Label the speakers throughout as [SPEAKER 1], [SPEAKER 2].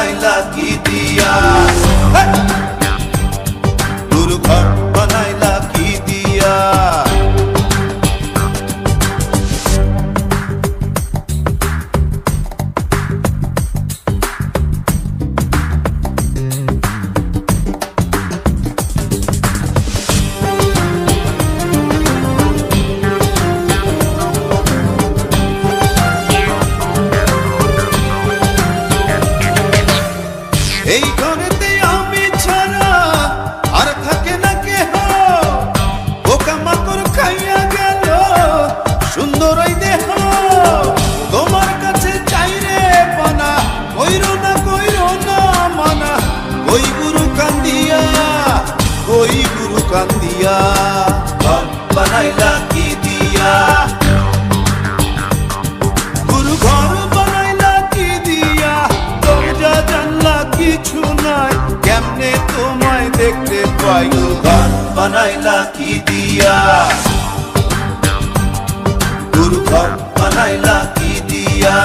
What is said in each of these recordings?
[SPEAKER 1] বানাইলা কি দিয়া, গুরু ঘর বানাইলা কি দিয়া। এই ঘরেতে আমি ছাড়া আর থাকে না কেহ, পোকামাকড় খাইয়া গেল সুন্দর ওই দেহ। তোমার কাছে চাই রে পানা, কইরো না মানা, ওই গুরু কান্দিয়া, ওই গুরু কান্দিয়া। ঘর বানাইলা কি দিয়া, গুরু ঘর বানাইলা কি দিয়া। দরজা জানলা কিছু নাই, কেমনে তোমায় দেখতে পাই। গুরু ঘর বানাইলা কি দিয়া, গুরু ঘর বানাইলা কি দিয়া।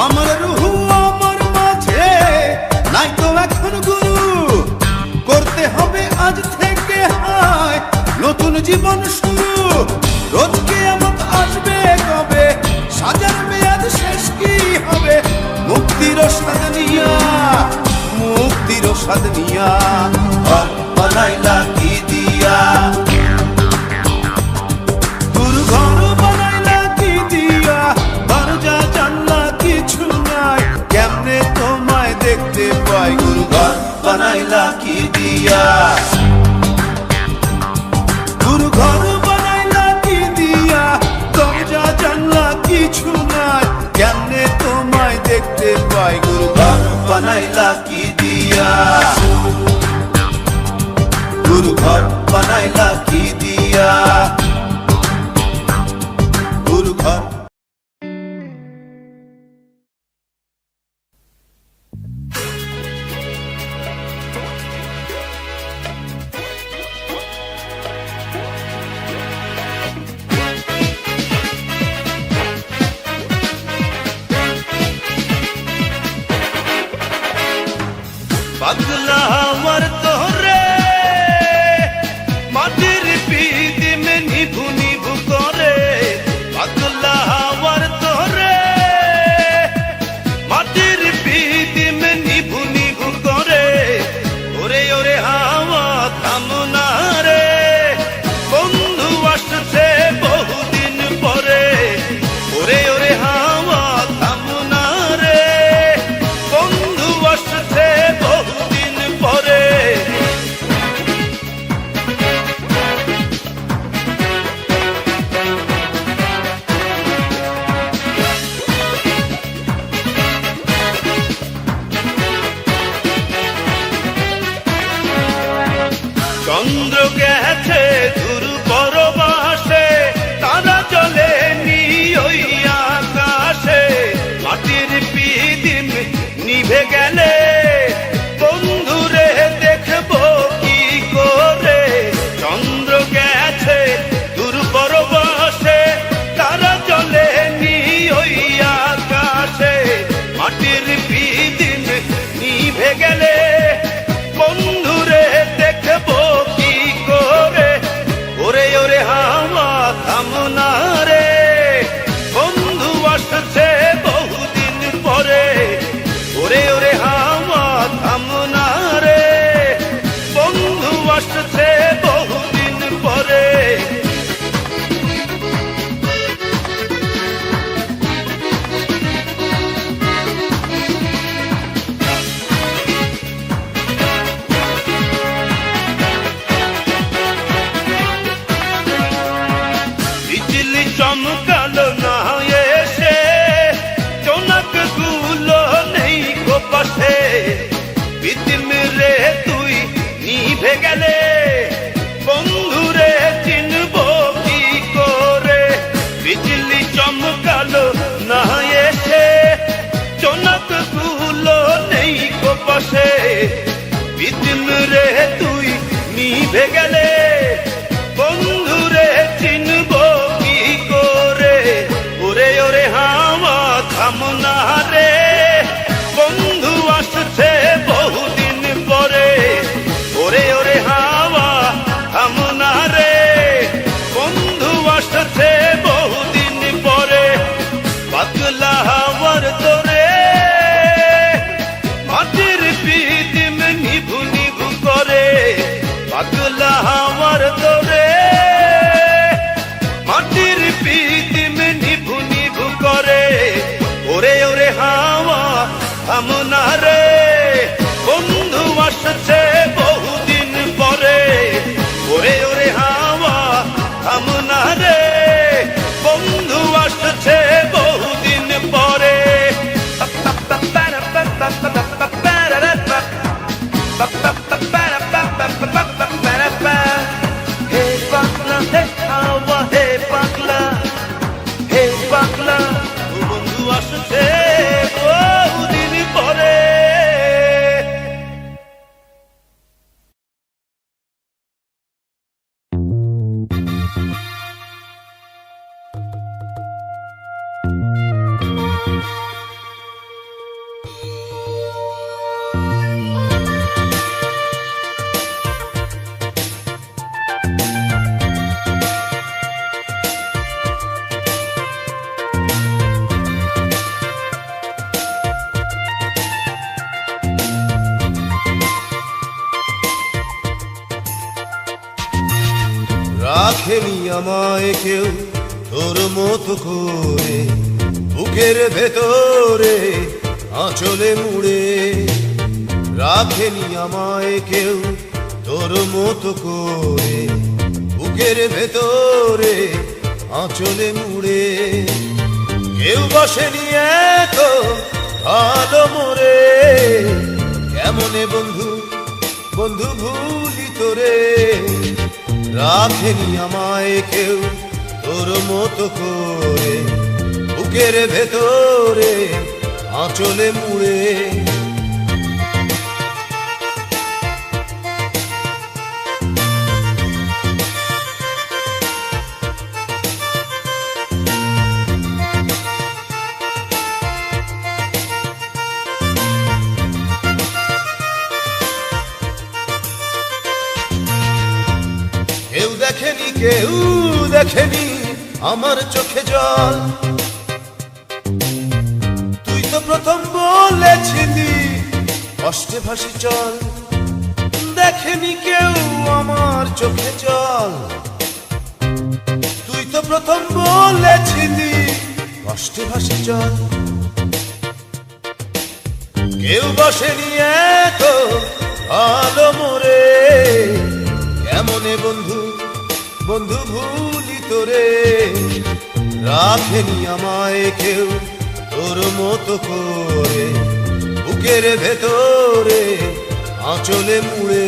[SPEAKER 1] আমার রুহু আমার মাঝে নাই তো এখন গুরু, করতে হবে আজ থেকে হায় নতুন জীবন শুরু। রোজ কিয়ামত আসবে কবে, সাজার মেয়াদ শেষ কি হবে। মুক্তির স্বাদ নিয়া, মুক্তির স্বাদ নিয়া। ঘর বানাইলা কি দিয়া, গুরু ঘর বানাইলা কি দিয়া। দরজা জানলা কিছু নাই, কেমনে তোমায় দেখতে পাই। গুরু ঘর বানাইলা কি দিয়া, গুরু ঘর বানাইলা কি দিয়া। দরজা জানলা কিছু নাই, কেমনে তোমায় দেখতে পাই। গুরু ঘর বানাইলা কি দিয়া, গুরু ঘর বানাইলা কি দিয়া, গুরু ঘর। পাগলা আমার তোরে মাটির পিদিম নিভু নিভু করে। পাগলা আমার তোরে মাটির পিদিম নিভু নিভু করে। ওরে ওরে হাওয়া থামনা রে, বন্ধু আসছে বহুদিন পরে। ওরে ওরে হাওয়া থামনা রে, বন্ধু আসছে বহুদিন পরে। চন্দ্র গেছে দূর পরবাসে, তারা চলে নি ওই আকাশে। মাটির পিদিম নিভে গেলে বন্ধুরে দেখবো কি করে। চন্দ্র গেছে দূর পরবাসে, তারা চলে নি ওই আকাশে। মাটির পিদিম নিভে গেলে বন্ধুরে দেখবো কি করে। ওরে ওরে হাওয়া থামনা রে, বন্ধু আসছে বহুদিন পরে। ওরে ওরে হাওয়া থামনা রে, বন্ধু আসছে বহুদিন পরে। বিজলি চমকালো না এসে, জোনাক গুলো নেই গোপাশে। পিদিম রে তুই নিভে গেলে বন্ধুরে চিনব পাশে বিদিন রে তুই নিভে গেলে বন্ধু রে চিনব কি করে ওরে ওরে হাওয়া থামনা রে বন্ধু আসছে বহুদিন পরে ওরে ওরে হাওয়া থামনা রে বন্ধু আসছে বহুদিন পরে পাগলা হাওয়ার তোরে মাটির পিদিম নিভু নিভু করে পাগলা হাওয়ার তোরে মাটির পিদিম নিভু নিভু করে ওরে ওরে হাওয়া থামনা রে বন্ধু আসছে বহুদিন পরে ওরে ওরে হাওয়া থামনা রে বন্ধু আসছে বহুদিন পরে হে পাগলা হে হাওয়া হে পাগলা বন্ধু আসছে বহুদিন পরে রাখেনি আমায় কেউ তোর মতো করে বুকের ভেতরে আঁচলে মুড়ে রাখেনি আমায় কেউ তোর মতো করে বুকের ভেতরে আঁচলে মুড়ে কেউ বসেনি এত ভালো মোরে কেমনে বন্ধু বন্ধু ভুলি তোরে রাখেনি আমায় কেউ তোর মতো করে বুকের ভেতরে আঁচলে মুড়ে কেউ দেখেনি আমার চোখে জল তুই তো প্রথম বলেছিলি কষ্টে ভাসি চল দেখেনি কেউ আমার চোখে জল তুই তো প্রথম বলেছিলি কষ্টে ভাসি চল কেউ বসেনি এত ভালো মোরে কেমনে বন্ধু বন্ধু ভুলি তোরে রাখেনি আমায় কেউ তোর মতো করে বুকের ভেতরে আঁচলে মুড়ে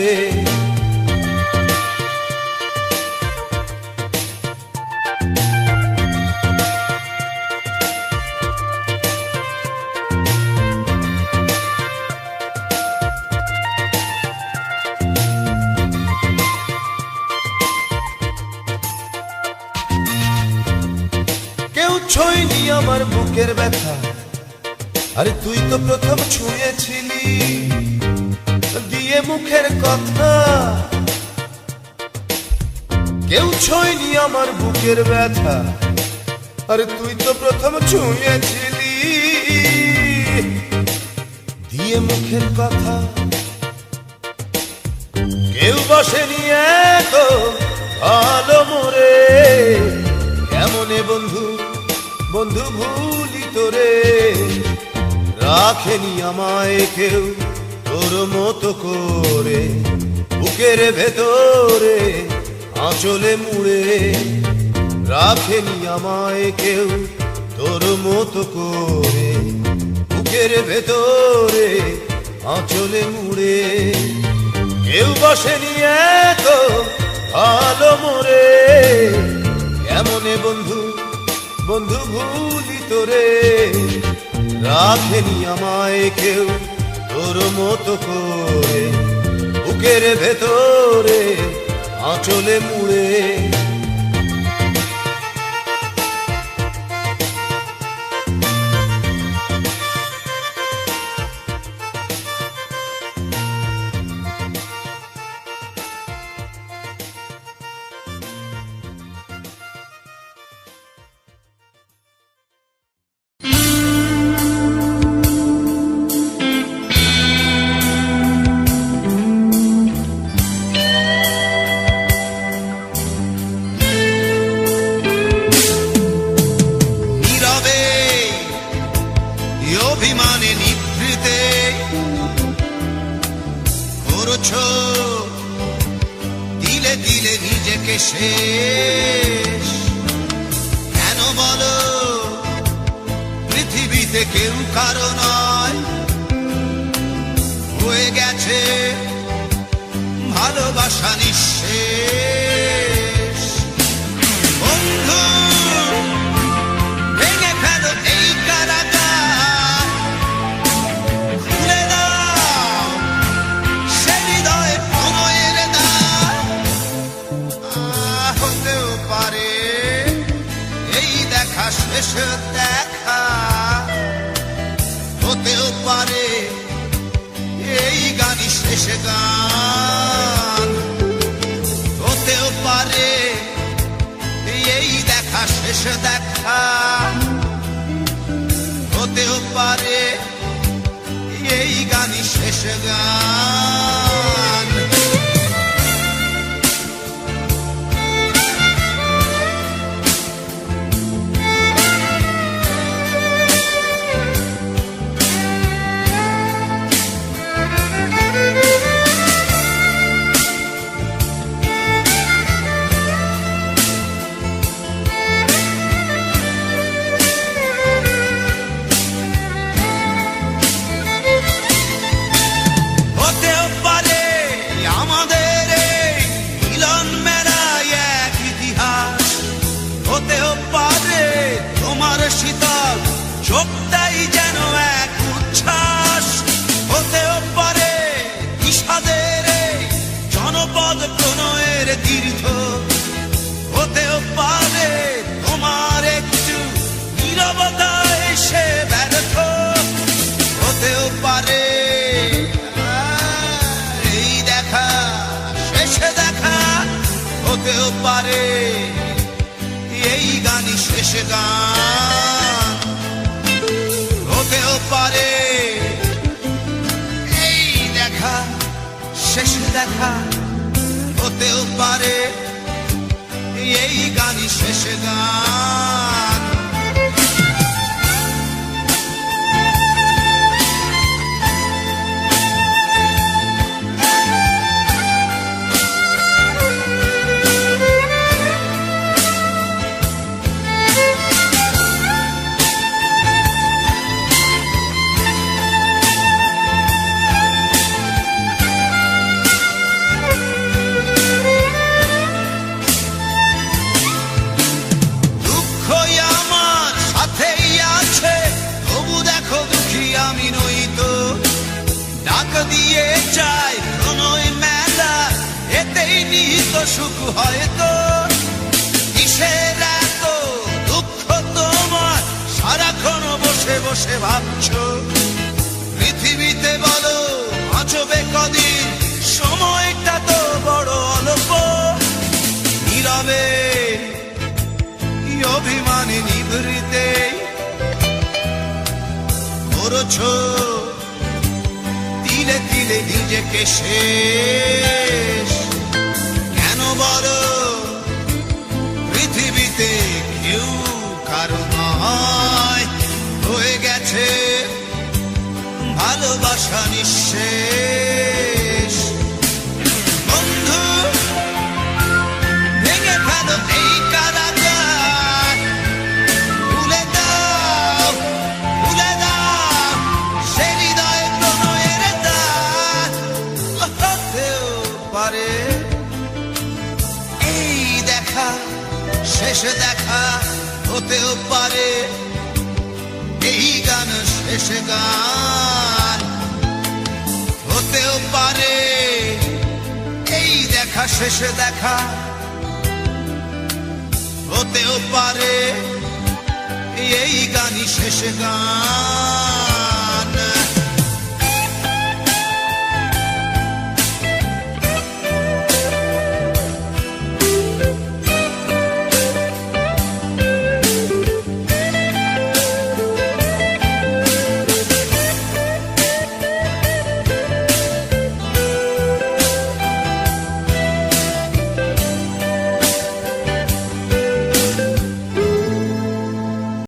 [SPEAKER 1] ছুঁইনি আমার বুকের ব্যথা আরে তুই তো প্রথম ছুঁয়েছিলি দিয়ে মুখের কথা কেউ ছুঁইনি আমার বুকের ব্যথা আরে তুই তো প্রথম ছুঁয়েছিলি দিয়ে মুখের কথা কেউ বসেনি এত ভালো মোরে কেমনে বন্ধু বন্ধু ভুলি তোরে রাখেনি আমায় কেউ তোর মতো করে বুকের ভেতরে আঁচলে মুড়ে রাখেনি আমায় কেউ তোর মতো করে বুকের ভেতরে আঁচলে মুড়ে কেউ বসেনি এত ভালো মোরে কেমনে বন্ধু বন্ধু ভুলি তোরে রাখেনি আমায় কেউ তোর মতো করে বুকের ভেতরে আঁচলে মুড়ে।
[SPEAKER 2] অভিমানে নিভৃতে করছো দিলে দিলে নিজেকে শেষ। কেন বলো পৃথিবীতে কেউ কারো নয়, হয়ে গেছে ভালোবাসা নিঃশেষ। বন্ধু ভেঙে ফেলো এই কারাগার, খুলে দাও সে হৃদয়ে প্রণয়ের দ্বার। হতেও পারে এই দেখা শেষ দেখা, হতেও পারে এই গানই শেষ গান, হতেও পারে এই দেখা শেষ দেখা, হতেও পারে এই গানই শেষ গান। হতেও পারে আমাদের এই মিলন মেলায় এক ইতিহাস, হতেও পারে তোমার শীতল চোখটাই যেন এক উচ্ছ্বাস, হতেও পারে বিষাদের এই জনপদ প্রণয়ের তীর্থ, হতেও পারে তোমার একটু নীরবতা এসে ব্যর্থ, হতেও পারে এই দেখা শেষে দেখা, হতেও পারে এই গানই শেষ গান, হতেও পারে এই দেখা শেষ দেখা, হতেও পারে এই গানই শেষ গান। দুঃখই আমার সাথেই আছে, তবু দেখো দুঃখী আমি নই তো, ডাক দিয়ে চাই প্রণয় মেলা, এতেই নিহিত সুখ হয়তো। কিসের এত দুঃখ তোমার সারাক্ষণ বসে বসে ভাবছো, পৃথিবীতে বলো বাঁচবে কদিন, সময়টা তো বড় অল্প। নীরবে অভিমানে নিভৃতে করছো তিলে তিলে নিজেকে শেষ। কেন বলো পৃথিবীতে কেউ কারো নয়, হয়ে গেছে ভালোবাসা নিঃশেষ। বন্ধু ভেঙে ফেলো এই কারাগার, খুলে দাও সে হৃদয়ে প্রণয়ের দ্বার। হতেও পারে এই দেখা শেষ দেখা, হতেও পারে এই গান শেষ গান, পারে এই দেখা শেষে দেখা হতেও পারে এই গানই শেষে গান